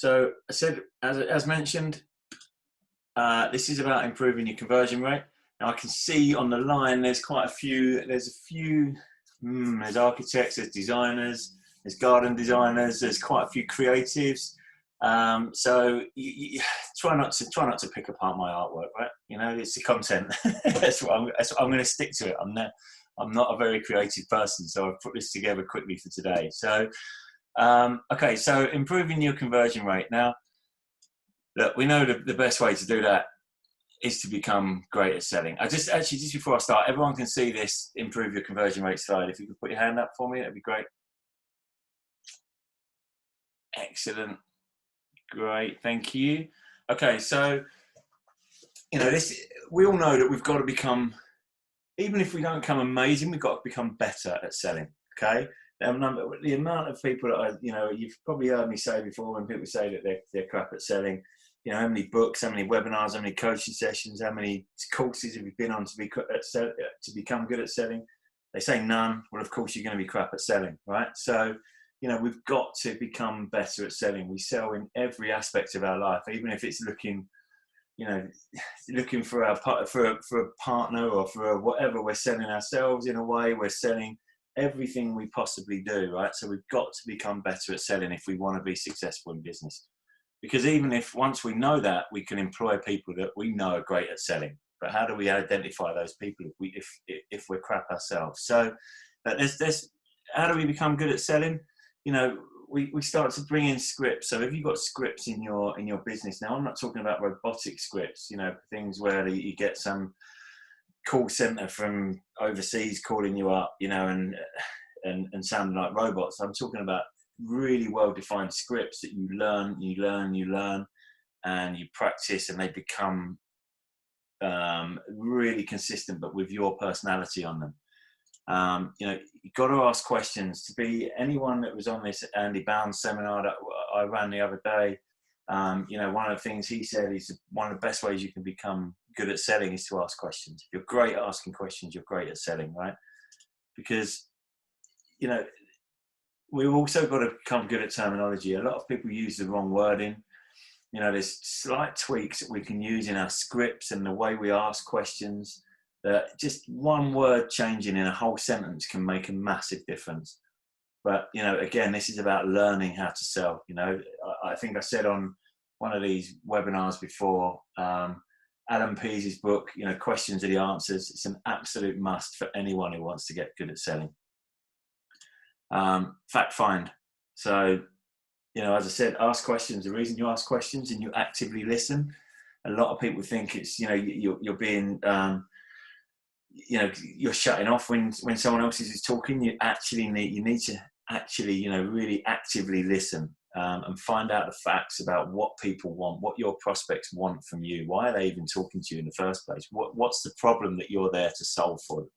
So I said, as mentioned, this is about improving your conversion rate. Now I can see on the line there's quite a few. There's architects, there's designers, there's garden designers, there's quite a few creatives. So you try not to pick apart my artwork, right? You know, it's the content. that's what I'm going to stick to it. I'm not a very creative person, so I've put this together quickly for today. So okay, so improving your conversion rate. Now, look, we know the best way to do that is to become great at selling. Just before I start, everyone can see this improve your conversion rate slide. If you could put your hand up for me, that'd be great. Excellent. Great, thank you. Okay, so, you know, we all know that we've got to become, even if we don't become amazing, we've got to become better at selling, okay? The amount of people that you've probably heard me say before when people say that they're crap at selling, you know, how many books, how many webinars, how many coaching sessions, how many courses have you been on to become good at selling? They say none. Well, of course, you're going to be crap at selling, right? So, you know, we've got to become better at selling. We sell in every aspect of our life, even if it's looking for a partner or for whatever. We're selling ourselves in a way. We're selling everything we possibly do, right? So we've got to become better at selling if we want to be successful in business. Because even if once we know that, we can employ people that we know are great at selling. But how do we identify those people if we're crap ourselves? So how do we become good at selling? You know, we start to bring in scripts. So if you've got scripts in your business, now I'm not talking about robotic scripts, you know, things where you get some call center from overseas calling you up, you know, and sounding like robots. I'm talking about really well-defined scripts that you learn, and you practice, and they become really consistent, but with your personality on them. You know, you've got to ask questions. To be anyone that was on this Andy Bounds seminar that I ran the other day, you know, one of the things he said is one of the best ways you can become good at selling is to ask questions. If you're great at asking questions, you're great at selling, right? Because, you know, we've also got to become good at terminology. A lot of people use the wrong wording. You know, there's slight tweaks that we can use in our scripts and the way we ask questions. That just one word changing in a whole sentence can make a massive difference. But, you know, again, this is about learning how to sell. You know, I think I said on one of these webinars before, Adam Pease's book, you know, Questions Are the Answers. It's an absolute must for anyone who wants to get good at selling. Fact find. So, you know, as I said, ask questions. The reason you ask questions and you actively listen, a lot of people think it's, you know, you're being, you know, you're shutting off when someone else is talking. You need to actually, you know, really actively listen, and find out the facts about what people want, what your prospects want from you. Why are they even talking to you in the first place? What's the problem that you're there to solve for them?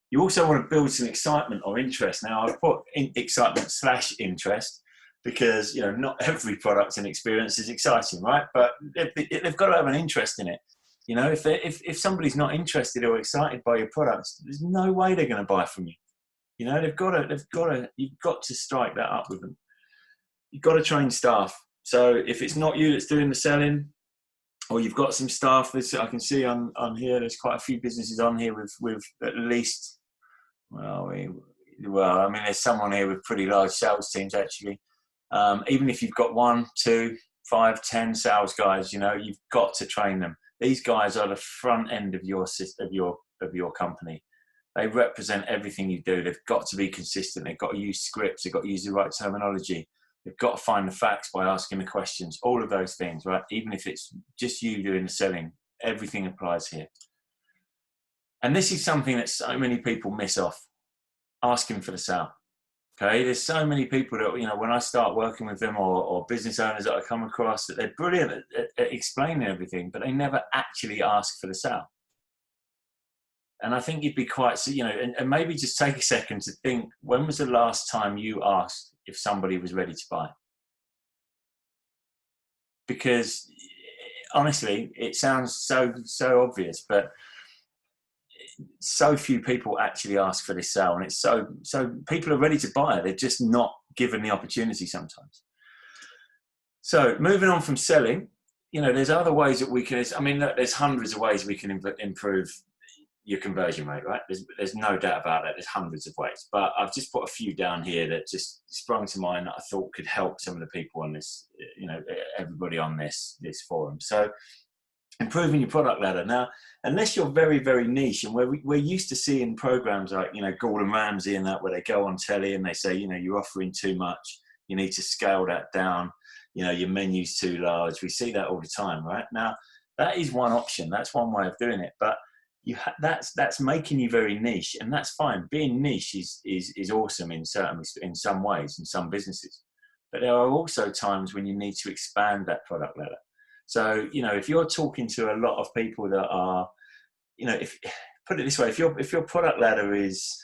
You also want to build some excitement or interest. Now, I've put in excitement / interest because, you know, not every product and experience is exciting, right? But they've got to have an interest in it. You know, if somebody's not interested or excited by your products, there's no way they're going to buy from you. You know, you've got to strike that up with them. You've got to train staff. So if it's not you that's doing the selling, or you've got some staff, I can see on here, there's quite a few businesses on here with at least, well, I mean, there's someone here with pretty large sales teams actually. Even if you've got 1, 2, 5, 10 sales guys, you know, you've got to train them. These guys are the front end of your company. They represent everything you do. They've got to be consistent. They've got to use scripts. They've got to use the right terminology. They've got to find the facts by asking the questions. All of those things, right? Even if it's just you doing the selling, everything applies here. And this is something that so many people miss off, asking for the sale. Okay, there's so many people that, you know, when I start working with them or business owners that I come across, that they're brilliant at explaining everything, but they never actually ask for the sale. And I think you'd be quite, you know, and maybe just take a second to think, when was the last time you asked if somebody was ready to buy? Because honestly, it sounds so obvious, but so few people actually ask for this sale, and it's so people are ready to buy it. They're just not given the opportunity sometimes. So moving on from selling, there's other ways that we can, I mean, look, there's hundreds of ways we can improve your conversion rate, right? There's no doubt about that. There's hundreds of ways, but I've just put a few down here that just sprung to mind that I thought could help some of the people on this, everybody on this forum. So improving your product ladder. Now, unless you're very, very niche, and we're used to seeing programs like, Gordon Ramsay and that, where they go on telly and they say, you're offering too much, you need to scale that down, your menu's too large. We see that all the time, right? Now, that is one option. That's one way of doing it, but that's making you very niche, and that's fine. Being niche is awesome in some ways, in some businesses, but there are also times when you need to expand that product ladder. So, if you're talking to a lot of people that are, if put it this way, if your product ladder is,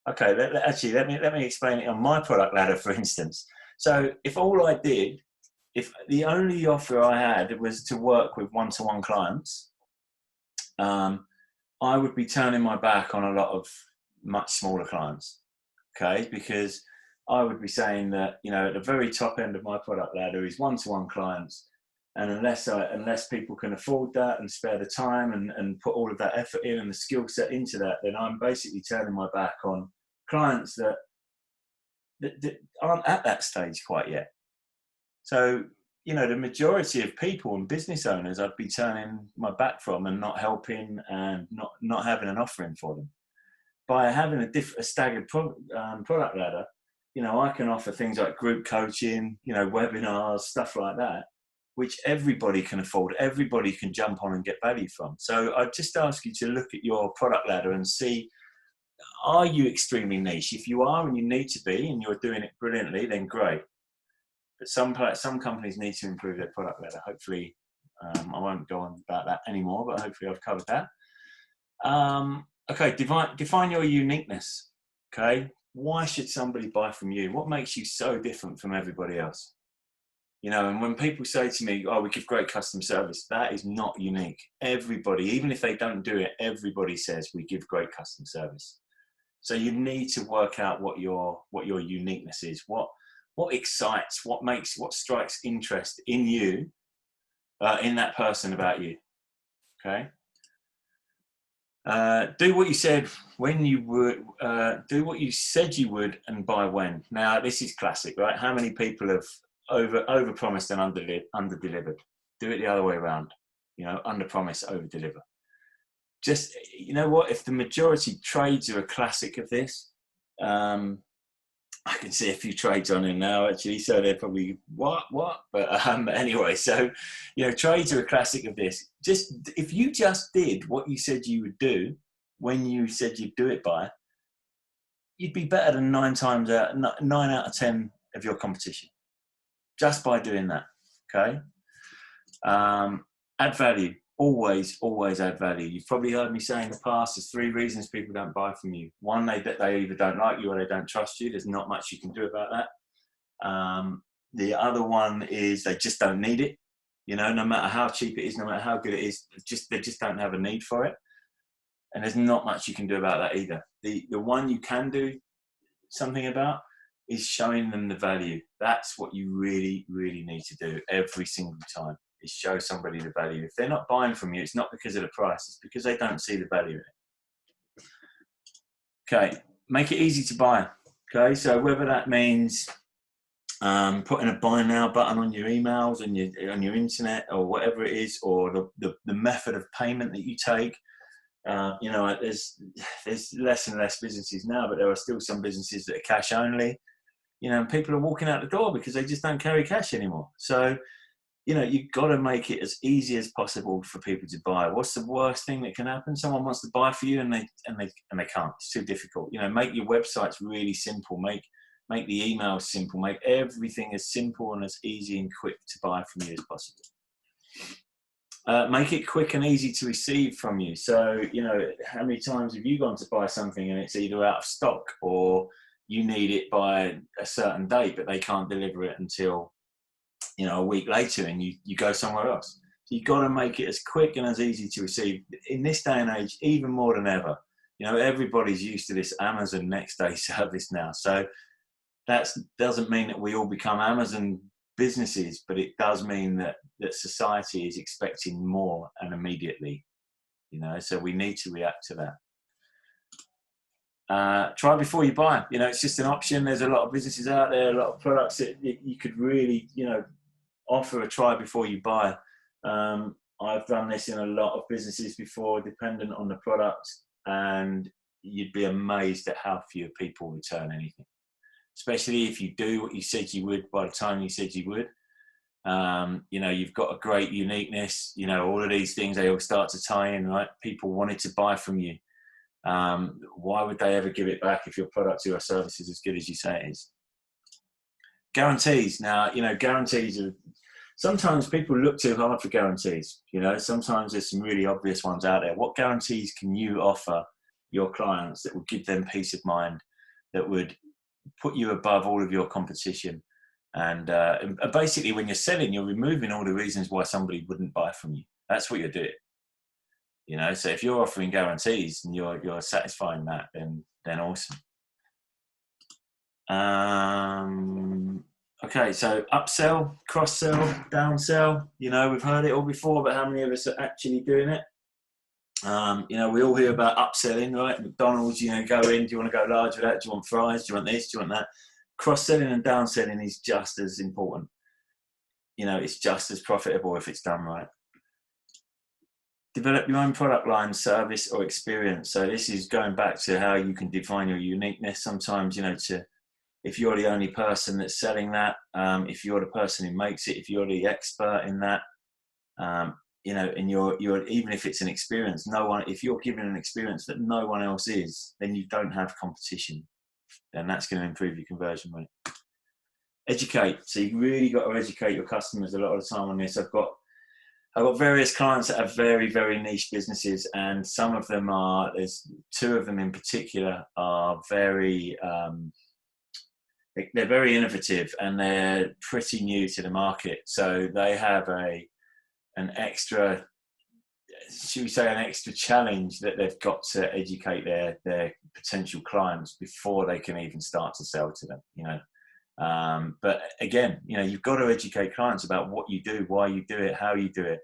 okay, let me explain it on my product ladder, for instance. So if the only offer I had was to work with one-to-one clients, I would be turning my back on a lot of much smaller clients, okay? Because I would be saying that, at the very top end of my product ladder is one-to-one clients. And unless people can afford that and spare the time and put all of that effort in and the skill set into that, then I'm basically turning my back on clients that aren't at that stage quite yet. So, the majority of people and business owners I'd be turning my back from and not helping and not having an offering for them. By having a staggered product ladder, I can offer things like group coaching, webinars, stuff like that, which everybody can afford, everybody can jump on and get value from. So I'd just ask you to look at your product ladder and see, are you extremely niche? If you are and you need to be and you're doing it brilliantly, then great. But some companies need to improve their product ladder. Hopefully, I won't go on about that anymore, but hopefully I've covered that. Okay, define your uniqueness. Okay, why should somebody buy from you? What makes you so different from everybody else? And when people say to me, oh, we give great customer service, that is not unique. Everybody, even if they don't do it, everybody says we give great customer service. So you need to work out what your uniqueness is, what excites, what strikes interest in you, in that person about you. Okay. Do what you said when you would, do what you said you would, and by when. Now, this is classic, right? How many people have over promised and under delivered? Do it the other way around. Under promise, over deliver. Just, what, if the majority trades are a classic of this, I can see a few trades on in now, actually, so they're probably what, but anyway, so trades are a classic of this. Just if you just did what you said you would do when you said you'd do it by, you'd be better than 9 out of 10 of your competition just by doing that. Okay. Add value. Always add value. You've probably heard me say in the past, there's 3 reasons people don't buy from you. One, they either don't like you or they don't trust you. There's not much you can do about that. The other one is they just don't need it. No matter how cheap it is, no matter how good it is, they just don't have a need for it. And there's not much you can do about that either. The one you can do something about is showing them the value. That's what you really, really need to do every single time. Is show somebody the value. If they're not buying from you, it's not because of the price, it's because they don't see the value in it. Okay, make it easy to buy. Okay, so whether that means putting a buy now button on your emails and on your internet or whatever it is, or the method of payment that you take. There's less and less businesses now, but there are still some businesses that are cash only. And people are walking out the door because they just don't carry cash anymore. So you've got to make it as easy as possible for people to buy. What's the worst thing that can happen? Someone wants to buy for you and they can't. It's too difficult. Make your websites really simple. Make the emails simple. Make everything as simple and as easy and quick to buy from you as possible. Make it quick and easy to receive from you. So, how many times have you gone to buy something and it's either out of stock or you need it by a certain date, but they can't deliver it until a week later, and you go somewhere else. So you've got to make it as quick and as easy to receive. In this day and age, even more than ever, everybody's used to this Amazon next day service now. So that doesn't mean that we all become Amazon businesses, but it does mean that society is expecting more and immediately, you know, so we need to react to that. Try before you buy. You know, it's just an option. There's a lot of businesses out there, a lot of products that you could really, you know, offer a try before you buy. I've done this in a lot of businesses before, dependent on the product, and you'd be amazed at how few people return anything, especially if you do what you said you would by the time you said you would. You know, you've got a great uniqueness, you know, all of these things, they all start to tie in, right? People wanted to buy from you. Why would they ever give it back if your product or your service is as good as you say it is? Guarantees. Now, you know, guarantees are, sometimes people look too hard for guarantees. You know, sometimes there's some really obvious ones out there. What guarantees can you offer your clients that would give them peace of mind, that would put you above all of your competition? And basically, when you're selling, you're removing all the reasons why somebody wouldn't buy from you. That's what you're doing. You know, so if you're offering guarantees and you're satisfying that, then awesome. Okay, so upsell, cross-sell, downsell. You know, we've heard it all before, but how many of us are actually doing it? You know, we all hear about upselling, right? McDonald's, you know, go in, do you want to go large with that? Do you want fries? Do you want this? Do you want that? Cross-selling and downselling is just as important. You know, it's just as profitable if it's done right. Develop your own product line, service, or experience. So this is going back to how you can define your uniqueness. Sometimes, you know, if you're the only person that's selling that, if you're the person who makes it, if you're the expert in that, you know, and you're even if it's an experience, if you're giving an experience that no one else is, then you don't have competition, and that's going to improve your conversion rate. Educate. So you've really got to educate your customers a lot of the time on this. I've got various clients that have very, very niche businesses, and some of them there's two of them in particular are very, they're very innovative and they're pretty new to the market. So they have an extra, should we say, an extra challenge that they've got to educate their potential clients before they can even start to sell to them, you know. But again, you know, you've got to educate clients about what you do, why you do it, how you do it,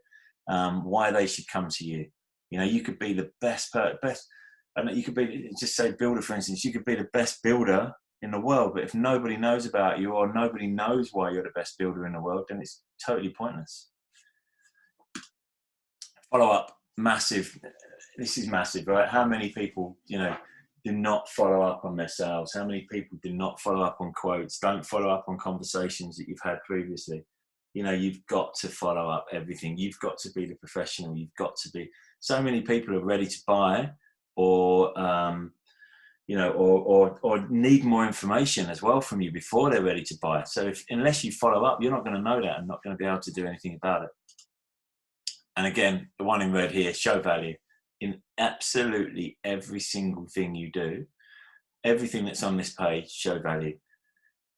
why they should come to you. You know, you could be the best, and you could be, just say builder, for instance, you could be the best builder in the world, but if nobody knows about you or nobody knows why you're the best builder in the world, then it's totally pointless. Follow up, massive. This is massive, right? How many people, you know, do not follow up on their sales? How many people do not follow up on quotes? Don't follow up on conversations that you've had previously? You know, you've got to follow up everything. You've got to be the professional. You've got to be. So many people are ready to buy, or you know, or need more information as well from you before they're ready to buy. So unless you follow up, you're not going to know that and not going to be able to do anything about it. And again, the one in red here, show value. In absolutely every single thing you do, everything that's on this page, show value.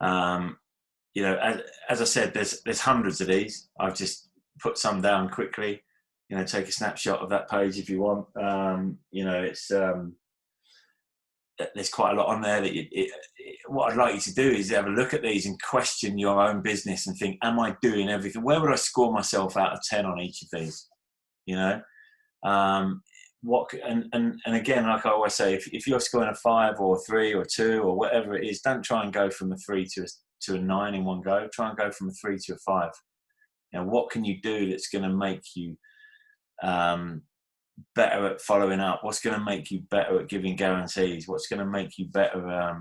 You know, as I said, there's hundreds of these. I've just put some down quickly. You know, take a snapshot of that page if you want. You know, it's there's quite a lot on there that what I'd like you to do is have a look at these and question your own business and think, am I doing everything? Where would I score myself out of 10 on each of these? You know, and again, like I always say, if you're scoring a 5 or 3 or 2 or whatever it is, don't try and go from a 3 to a 9 in one go. Try and go from a 3 to a 5. You know, what can you do that's going to make you better at following up? What's going to make you better at giving guarantees? What's going to make you better,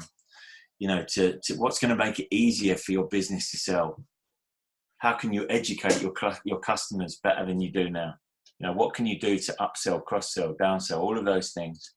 you know, what's going to make it easier for your business to sell? How can you educate your customers better than you do now? You know, what can you do to upsell, cross-sell, downsell, all of those things?